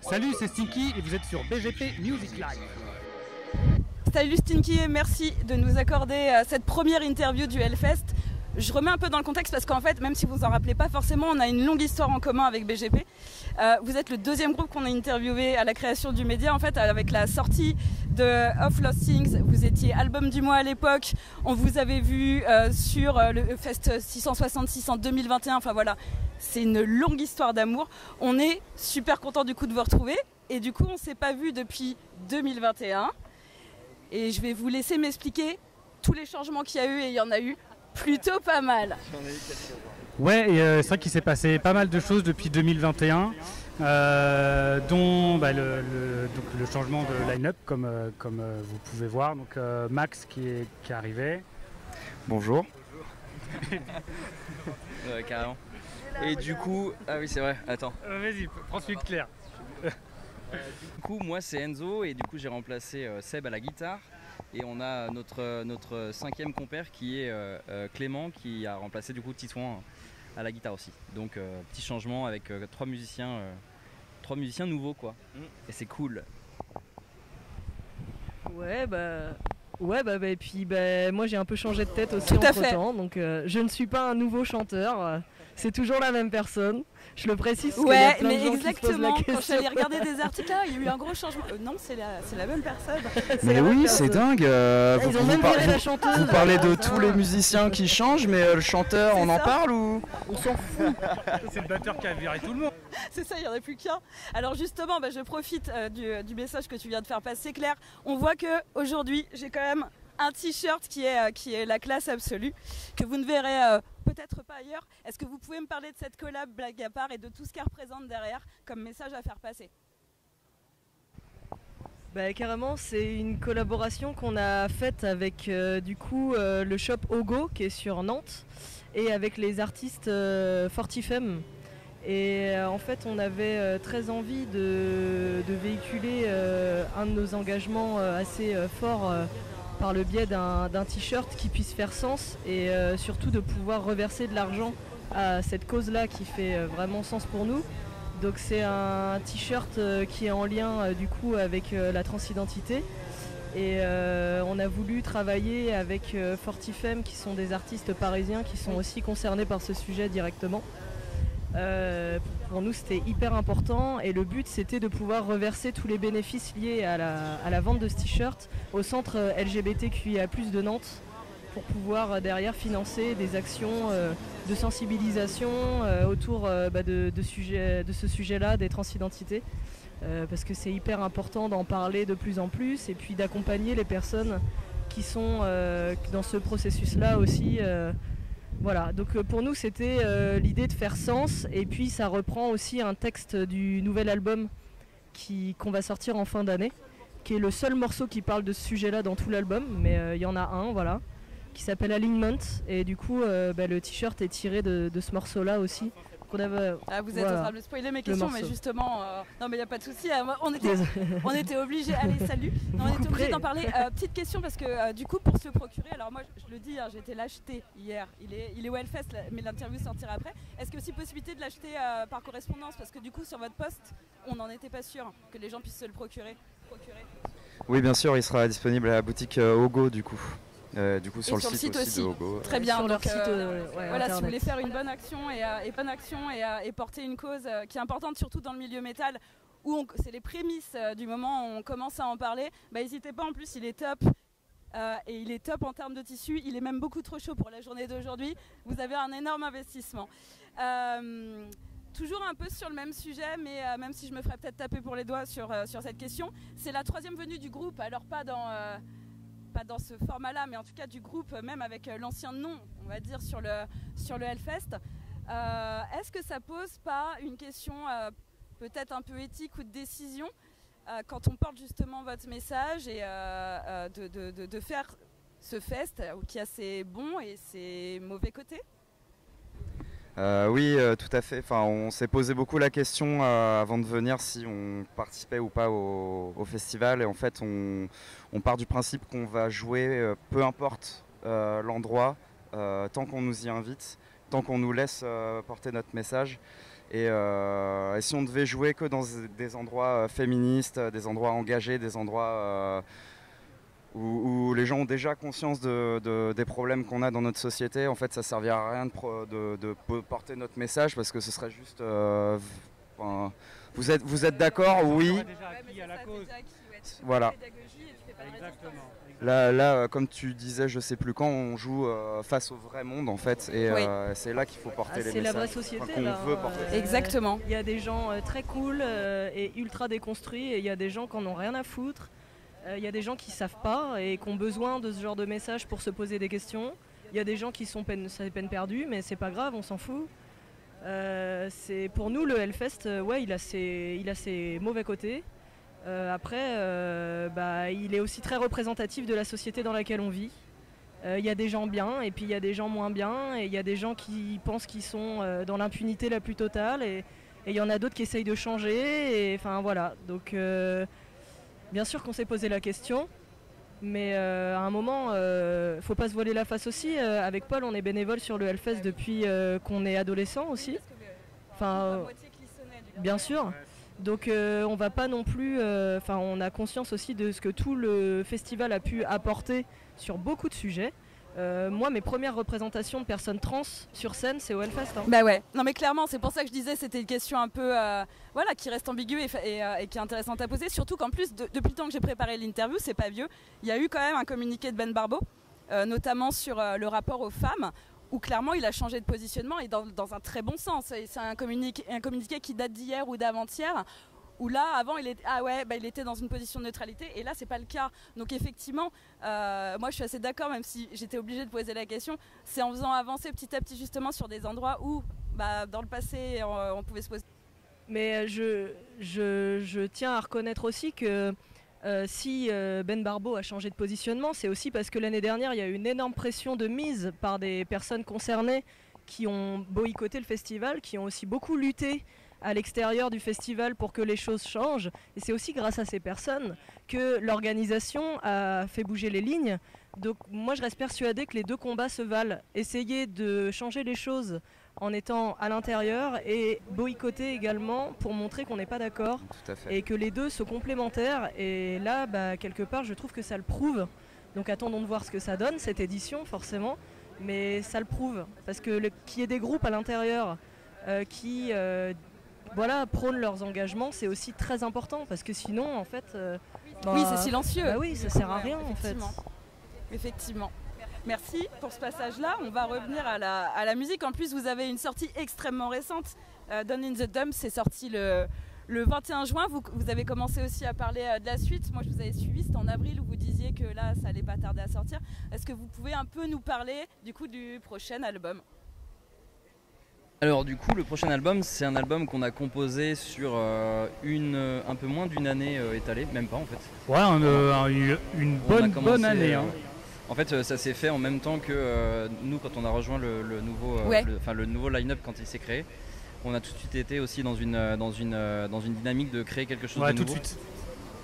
Salut, c'est Stinky et vous êtes sur BGP Music Live. Salut Stinky et merci de nous accorder cette première interview du Hellfest. Je remets un peu dans le contexte parce qu'en fait, même si vous vous en rappelez pas forcément, on a une longue histoire en commun avec BGP. Vous êtes le deuxième groupe qu'on a interviewé à la création du média, en fait, avec la sortie de Of Lost Things. Vous étiez album du mois à l'époque. On vous avait vu sur le Fest 666 en 2021. Enfin voilà, c'est une longue histoire d'amour. On est super content du coup de vous retrouver. Et du coup, on s'est pas vu depuis 2021. Et je vais vous laisser m'expliquer tous les changements qu'il y a eu, et il y en a eu plutôt pas mal. Ouais, c'est vrai qu'il s'est passé pas mal de choses depuis 2021, dont donc le changement de line-up, comme vous pouvez voir. Donc Max qui est arrivé. Bonjour. Ouais, carrément. Et du coup, ah oui c'est vrai, attends. Vas-y, prends celui de Claire. Du coup, moi c'est Enzo et du coup j'ai remplacé Seb à la guitare. Et on a notre cinquième compère qui est Clément qui a remplacé du coup Titouan à la guitare aussi. Donc petit changement avec trois musiciens nouveaux quoi. Et c'est cool. Ouais et puis moi j'ai un peu changé de tête aussi entre temps, donc je ne suis pas un nouveau chanteur, c'est toujours la même personne. Je le précise. Ouais, mais exactement. Quand je suis allée regarder des articles, là, il y a eu un gros changement. Non, c'est la même personne. Mais oui, c'est dingue. Ils ont même viré la chanteuse. Vous parlez de tous les musiciens qui changent, mais le chanteur, on en parle ou? On s'en fout. C'est le batteur qui a viré tout le monde. C'est ça, il n'y en a plus qu'un. Alors justement, je profite du message que tu viens de faire passer, Claire. On voit qu'aujourd'hui, j'ai quand même un t-shirt qui est la classe absolue, que vous ne verrez peut-être pas ailleurs. Est-ce que vous pouvez me parler de cette collab, blague à part, et de tout ce qu'elle représente derrière comme message à faire passer? Carrément, c'est une collaboration qu'on a faite avec le shop Ogo qui est sur Nantes et avec les artistes Fortifem. Et en fait, on avait très envie de véhiculer un de nos engagements assez forts par le biais d'un t-shirt qui puisse faire sens et surtout de pouvoir reverser de l'argent à cette cause-là qui fait vraiment sens pour nous. Donc c'est un t-shirt qui est en lien du coup avec la transidentité et on a voulu travailler avec Fortifem qui sont des artistes parisiens qui sont aussi concernés par ce sujet directement. Pour nous c'était hyper important et le but c'était de pouvoir reverser tous les bénéfices liés à la vente de ce t-shirt au centre LGBTQIA+ de Nantes pour pouvoir derrière financer des actions de sensibilisation autour de ce sujet-là des transidentités parce que c'est hyper important d'en parler de plus en plus et puis d'accompagner les personnes qui sont dans ce processus-là aussi. Voilà, donc pour nous c'était l'idée de faire sens et puis ça reprend aussi un texte du nouvel album qu'on va sortir en fin d'année, qui est le seul morceau qui parle de ce sujet-là dans tout l'album, mais il y en a un, voilà, qui s'appelle Alignment et du coup le t-shirt est tiré de ce morceau-là aussi. Vous êtes en train de spoiler mes questions, mais justement, non mais il n'y a pas de souci, on était obligés, allez salut, on était obligés d'en parler. Petite question parce que du coup pour se le procurer, alors moi je le dis, j'ai été l'acheter hier, il est au Hellfest mais l'interview sortira après. Est-ce qu'il y a aussi possibilité de l'acheter par correspondance parce que du coup sur votre poste, on n'en était pas sûr que les gens puissent se le procurer. Oui bien sûr, il sera disponible à la boutique Ogo du coup. Sur le site aussi de Ogo. Très bien, sur donc leur site, voilà, si vous voulez faire une bonne action et porter une cause qui est importante surtout dans le milieu métal où c'est les prémices du moment où on commence à en parler, n'hésitez pas, en plus il est top et il est top en termes de tissu, il est même beaucoup trop chaud pour la journée d'aujourd'hui, vous avez un énorme investissement. Toujours un peu sur le même sujet, mais même si je me ferais peut-être taper pour les doigts sur cette question, c'est la troisième venue du groupe, alors pas dans ce format-là, mais en tout cas du groupe, même avec l'ancien nom, on va dire, sur le Hellfest. Est-ce que ça pose pas une question peut-être un peu éthique ou de décision quand on porte justement votre message et de faire ce fest qui a ses bons et ses mauvais côtés? Oui, tout à fait. Enfin, on s'est posé beaucoup la question avant de venir si on participait ou pas au festival. Et en fait, on part du principe qu'on va jouer, peu importe l'endroit, tant qu'on nous y invite, tant qu'on nous laisse porter notre message. Et si on devait jouer que dans des endroits féministes, des endroits engagés, des endroits où les gens ont déjà conscience des problèmes qu'on a dans notre société, en fait ça servirait à rien de porter notre message parce que ce serait juste... vous êtes d'accord? Oui. Voilà. Là, comme tu disais, je sais plus quand, on joue face au vrai monde en fait, et c'est là qu'il faut porter les messages. C'est la vraie société. Qu'on veut porter. Exactement. Il y a des gens très cool et ultra déconstruits, et il y a des gens qui en ont rien à foutre. Il y a des gens qui savent pas et qui ont besoin de ce genre de message pour se poser des questions. Il y a des gens qui sont peine perdue, mais c'est pas grave, on s'en fout. C'est pour nous le Hellfest, il a ses mauvais côtés. Après, il est aussi très représentatif de la société dans laquelle on vit. Il y a des gens bien et puis il y a des gens moins bien, et il y a des gens qui pensent qu'ils sont dans l'impunité la plus totale, et il y en a d'autres qui essayent de changer. Et enfin voilà. Donc bien sûr qu'on s'est posé la question, mais à un moment, faut pas se voiler la face aussi. Avec Paul, on est bénévole sur le Hellfest depuis qu'on est adolescent aussi. Enfin, bien sûr. Donc on va pas non plus... on a conscience aussi de ce que tout le festival a pu apporter sur beaucoup de sujets. Moi, mes premières représentations de personnes trans sur scène, c'est au Hellfest. Hein. Bah ouais, non mais clairement, c'est pour ça que je disais c'était une question un peu qui reste ambiguë et qui est intéressante à poser. Surtout qu'en plus, depuis le temps que j'ai préparé l'interview, c'est pas vieux, il y a eu quand même un communiqué de Ben Barbeau, notamment sur le rapport aux femmes, où clairement il a changé de positionnement et dans un très bon sens. C'est un communiqué qui date d'hier ou d'avant-hier, où là avant il était dans une position de neutralité, et là c'est pas le cas. Donc effectivement, moi je suis assez d'accord, même si j'étais obligée de poser la question. C'est en faisant avancer petit à petit justement sur des endroits où dans le passé on pouvait se poser. Mais je tiens à reconnaître aussi que si Ben Barbeau a changé de positionnement, c'est aussi parce que l'année dernière il y a eu une énorme pression de mise par des personnes concernées qui ont boycotté le festival, qui ont aussi beaucoup lutté à l'extérieur du festival pour que les choses changent. Et c'est aussi grâce à ces personnes que l'organisation a fait bouger les lignes. Donc moi je reste persuadée que les deux combats se valent. Essayer de changer les choses en étant à l'intérieur, et boycotter également pour montrer qu'on n'est pas d'accord, et que les deux sont complémentaires. Et là, quelque part, je trouve que ça le prouve. Donc attendons de voir ce que ça donne, cette édition, forcément. Mais ça le prouve. Parce que qu'il y ait des groupes à l'intérieur qui prônent leurs engagements, c'est aussi très important. Parce que sinon, en fait... oui, c'est silencieux. Oui, ça sert à rien, en fait. Effectivement. Merci pour ce passage-là. On va revenir à la musique. En plus, vous avez une sortie extrêmement récente. Down in the Dump, c'est sorti le 21 juin. Vous avez commencé aussi à parler de la suite. Moi, je vous avais suivi, c'était en avril, où vous disiez que là, ça allait pas tarder à sortir. Est-ce que vous pouvez un peu nous parler du coup du prochain album ? Alors du coup, le prochain album, c'est un album qu'on a composé sur un peu moins d'une année étalée, même pas en fait. Ouais, on a eu une bonne année. Hein. En fait, ça s'est fait en même temps que nous, quand on a rejoint le nouveau line-up quand il s'est créé. On a tout de suite été aussi dans une dynamique de créer quelque chose de nouveau. Tout de suite.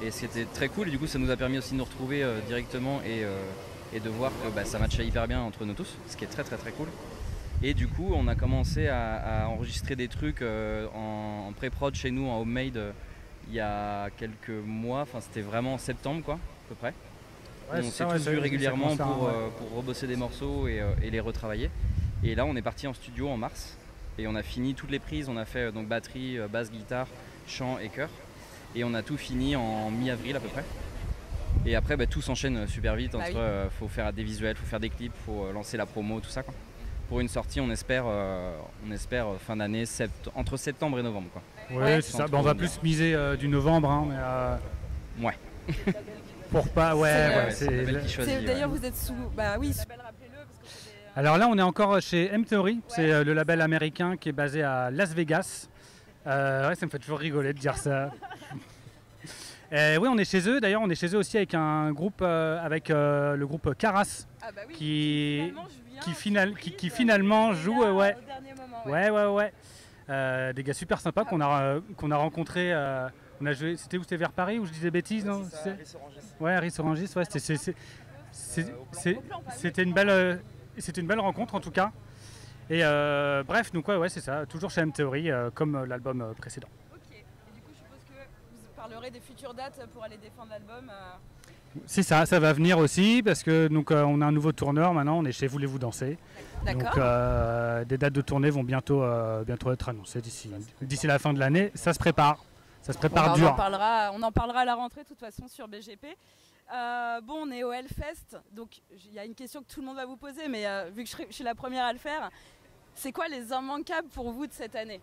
Et c'était très cool, et du coup ça nous a permis aussi de nous retrouver directement et de voir que ça matchait hyper bien entre nous tous, ce qui est très très très cool. Et du coup on a commencé à enregistrer des trucs en pré-prod chez nous, en homemade, il y a quelques mois, enfin c'était vraiment en septembre quoi, à peu près. Ouais, on s'est tous vus régulièrement pour rebosser des morceaux et les retravailler. Et là on est parti en studio en mars et on a fini toutes les prises, on a fait donc batterie, basse, guitare, chant et chœur. Et on a tout fini en mi-avril à peu près. Et après tout s'enchaîne super vite, faut faire des visuels, faut faire des clips, faut lancer la promo, tout ça quoi. Pour une sortie on espère fin d'année, entre septembre et novembre quoi. Ouais, c'est ça, on va plus miser du novembre hein, mais ouais. Pour pas, c'est d'ailleurs vous êtes sous. Oui, rappelez-le. Alors là, on est encore chez M-Theory, c'est le label américain qui est basé à Las Vegas. Ça me fait toujours rigoler de dire ça. Oui, on est chez eux. D'ailleurs, on est chez eux aussi avec un groupe, avec le groupe Caras, qui finalement joue. Au dernier moment, ouais. Des gars super sympas qu'on a rencontrés. On a joué, c'était où? C'était vers Paris où je disais bêtises, non? Ouais, Harris Orangis, ouais, c'était une belle rencontre en tout cas. Et bref, donc ouais, c'est ça, toujours chez M-Theory, comme l'album précédent. Ok, et du coup je suppose que vous parlerez des futures dates pour aller défendre l'album. C'est ça, ça va venir aussi, parce que donc, on a un nouveau tourneur maintenant, on est chez Voulez-vous danser. D'accord. Donc des dates de tournée vont bientôt être annoncées d'ici la fin de l'année, ça se prépare. Ça se prépare dur. On en parlera à la rentrée de toute façon sur BGP. Bon, on est au Hellfest, donc il y a une question que tout le monde va vous poser, mais vu que je suis la première à le faire, c'est quoi les immanquables pour vous de cette année?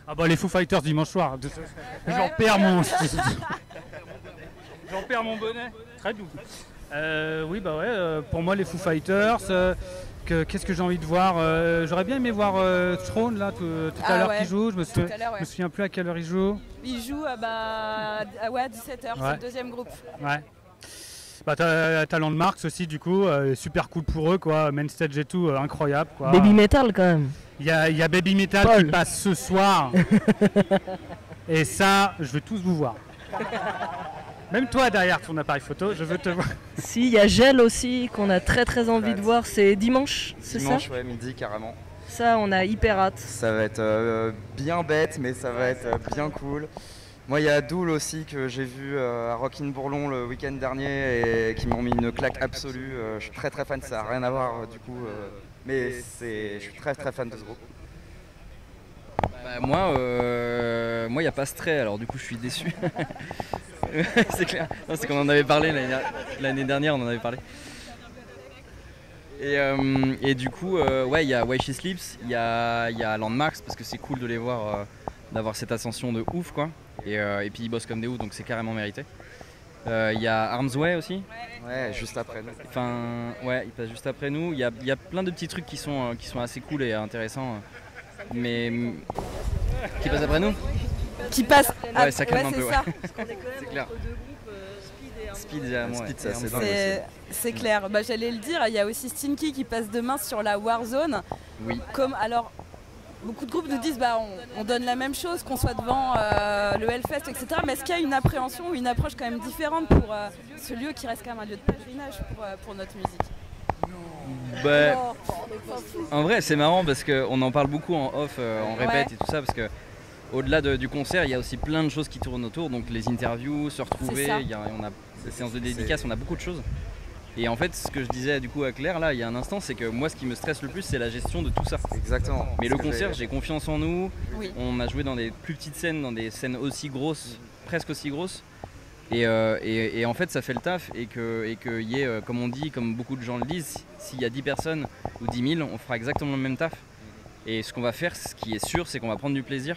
Ah bah les Foo Fighters dimanche soir. J'en perds mon... J'en perds mon bonnet. Très doux. Oui bah ouais, pour moi les Foo Fighters, qu'est-ce que j'ai envie de voir, j'aurais bien aimé voir Throne là tout à l'heure qui joue, je me souviens plus à quelle heure il joue. Il joue à 17h, c'est le deuxième groupe. Ouais. Bah t'as Landmarks aussi du coup, super cool pour eux quoi, main stage et tout, incroyable quoi. Baby Metal quand même. Il y a Baby Metal qui passe ce soir. Et ça, je veux tous vous voir. Même toi derrière ton appareil photo, je veux te voir. Si, il y a Gel aussi qu'on a très envie de voir, c'est dimanche, c'est ça? Dimanche, ouais, midi carrément. Ça, on a hyper hâte. Ça va être bien bête, mais ça va être bien cool. Moi, il y a Doul aussi que j'ai vu à Rockin' Bourlon le week-end dernier et qui m'ont mis une claque absolue. Je suis très fan, ça n'a rien à voir du coup, mais je suis très fan de ce groupe. Bah, moi, il n'y a pas Stray, alors du coup, je suis déçu. C'est clair. Non, c'est qu'on en avait parlé l'année dernière, on en avait parlé. Et du coup, ouais, il y a Why She Sleeps, il y a Landmarks parce que c'est cool de les voir, d'avoir cette ascension de ouf quoi. Et puis ils bossent comme des ouf, donc c'est carrément mérité. Il y a Arms Way aussi. Ouais, juste après nous. Enfin, ouais, il passe juste après nous. Il y a plein de petits trucs qui sont assez cool et intéressants. Mais qui passe après nous? Qui passe. Ouais, ça calme un peu. Ça. Ouais. C'est clair. Speed c'est clair. Bah, j'allais le dire, il y a aussi Stinky qui passe demain sur la Warzone. Oui. Alors, beaucoup de groupes nous disent on donne la même chose, qu'on soit devant le Hellfest, etc. Mais est-ce qu'il y a une appréhension ou une approche quand même différente pour ce lieu qui reste quand même un lieu de pèlerinage pour notre musique? Bah, en vrai, c'est marrant parce qu'on en parle beaucoup en off, en répète et tout ça, parce que au-delà du concert, il y a aussi plein de choses qui tournent autour, donc les interviews, se retrouver, on a des séances de dédicaces, on a beaucoup de choses. Et en fait, ce que je disais du coup à Claire là, il y a un instant, c'est que moi, ce qui me stresse le plus, c'est la gestion de tout ça. Exactement. Mais le concert, j'ai confiance en nous. Oui. On a joué dans des plus petites scènes, dans des scènes aussi grosses, presque aussi grosses. Et en fait, ça fait le taf et qu'il y ait, comme on dit, comme beaucoup de gens le disent, s'il y a 10 personnes ou 10 000, on fera exactement le même taf. Et ce qu'on va faire, ce qui est sûr, c'est qu'on va prendre du plaisir.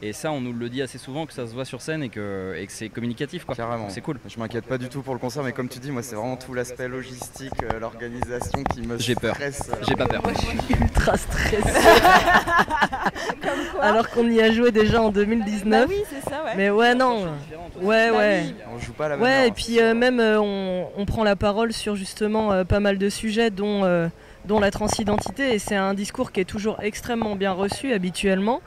Et ça, on nous le dit assez souvent, que ça se voit sur scène et que c'est communicatif, quoi. Carrément. C'est cool. Je m'inquiète pas du tout pour le concert, mais comme tu dis, moi, c'est vraiment tout l'aspect logistique, l'organisation qui me stresse. J'ai peur. J'ai pas peur. Moi, je suis ultra stressée. Alors qu'on y a joué déjà en 2019. Bah oui, c'est ça, ouais. Mais ouais, non. Ouais. On joue pas la même. Ouais, et puis même on prend la parole sur justement pas mal de sujets, dont la transidentité, et c'est un discours qui est toujours extrêmement bien reçu habituellement.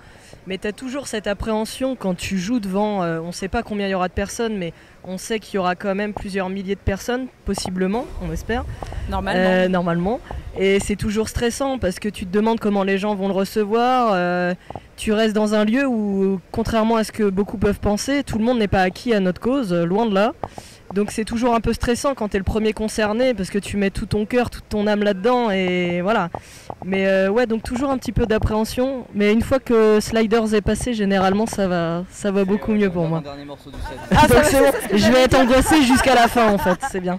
Mais tu as toujours cette appréhension quand tu joues devant, on ne sait pas combien il y aura de personnes, mais on sait qu'il y aura quand même plusieurs milliers de personnes, possiblement, on espère. Normalement. Et c'est toujours stressant parce que tu te demandes comment les gens vont le recevoir. Tu restes dans un lieu où, contrairement à ce que beaucoup peuvent penser, tout le monde n'est pas acquis à notre cause, loin de là. Donc c'est toujours un peu stressant quand tu es le premier concerné parce que tu mets tout ton cœur, toute ton âme là-dedans et voilà. Mais ouais, donc toujours un petit peu d'appréhension. Mais une fois que Sliders est passé, généralement ça va beaucoup mieux pour moi. Dernier morceau du set. Ah, donc c'est bon, je vais être angoissée jusqu'à la fin en fait, c'est bien.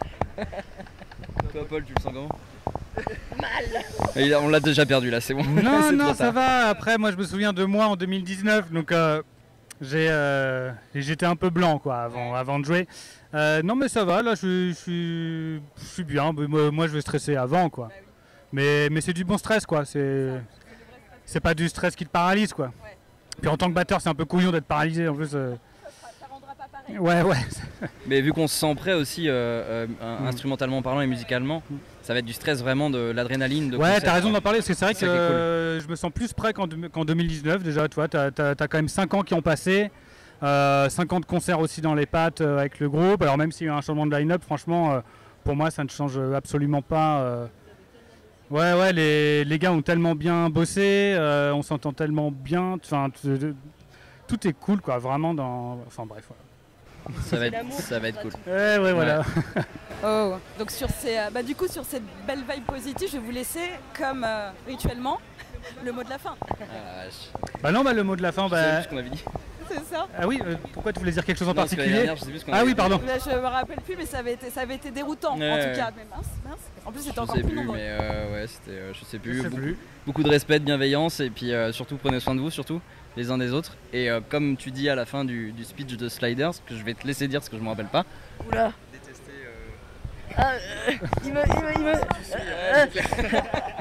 Toi Paul, tu le sens comment? Mal. On l'a déjà perdu là, c'est bon. Non, ça va. Après, moi je me souviens de moi en 2019, donc j'étais un peu blanc quoi avant de jouer. Non mais ça va, là je suis bien, moi je vais stresser avant quoi. Mais c'est du bon stress quoi, c'est pas du stress qui te paralyse quoi. Puis en tant que batteur c'est un peu couillon d'être paralysé en plus. Ça rendra pas pareil. Ouais. Mais vu qu'on se sent prêt aussi instrumentalement parlant et musicalement, ça va être du stress vraiment, de l'adrénaline. De ouais, t'as raison d'en parler parce que c'est vrai que je me sens plus prêt qu'en 2019 déjà, tu vois, t'as quand même 5 ans qui ont passé. 50 concerts aussi dans les pattes avec le groupe. Alors même s'il y a eu un changement de line-up, franchement, pour moi, ça ne change absolument pas Ouais, les gars ont tellement bien bossé, on s'entend tellement bien, enfin tout est cool quoi, vraiment enfin bref. Voilà. Ça va être cool. Ouais, voilà. Oh. Donc sur du coup sur cette belle vibe positive, je vais vous laisser comme rituellement le mot de la fin. Bah non, le mot de la fin, Je sais plus ce qu'on avait dit. C'est ça. Ah oui, pourquoi tu voulais dire quelque chose en Non, parce que particulier? je sais plus ce qu'on avait dit. Pardon. Je me rappelle plus, mais ça avait été déroutant en tout cas. Mais mince. En plus c'était encore plus nombreux. Mais ouais, c'était, je sais plus. Beaucoup de respect, de bienveillance et puis surtout prenez soin de vous, surtout les uns des autres. Et comme tu dis à la fin du speech de Sliders, que je vais te laisser dire parce que je me rappelle pas. Oula.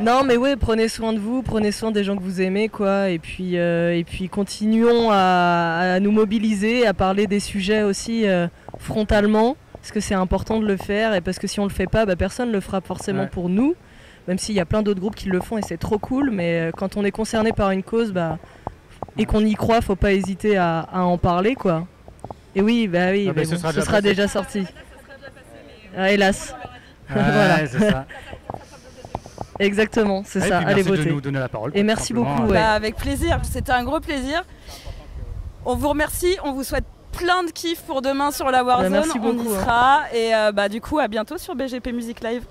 Non mais ouais, prenez soin de vous, prenez soin des gens que vous aimez quoi, et puis continuons à nous mobiliser, à parler des sujets aussi frontalement, parce que c'est important de le faire, et parce que si on le fait pas, personne le fera forcément pour nous, même s'il y a plein d'autres groupes qui le font et c'est trop cool, mais quand on est concerné par une cause et qu'on y croit, faut pas hésiter à en parler quoi. Et oui, mais bon, ce sera déjà sorti. Ah, hélas. Voilà. C'est ça. Exactement, c'est ça. Allez voter. Merci de nous donner la parole. Et merci beaucoup. Avec plaisir, c'était un gros plaisir. On vous remercie, on vous souhaite plein de kiff pour demain sur la Warzone. Merci beaucoup, on y sera et du coup à bientôt sur BGP Music Live.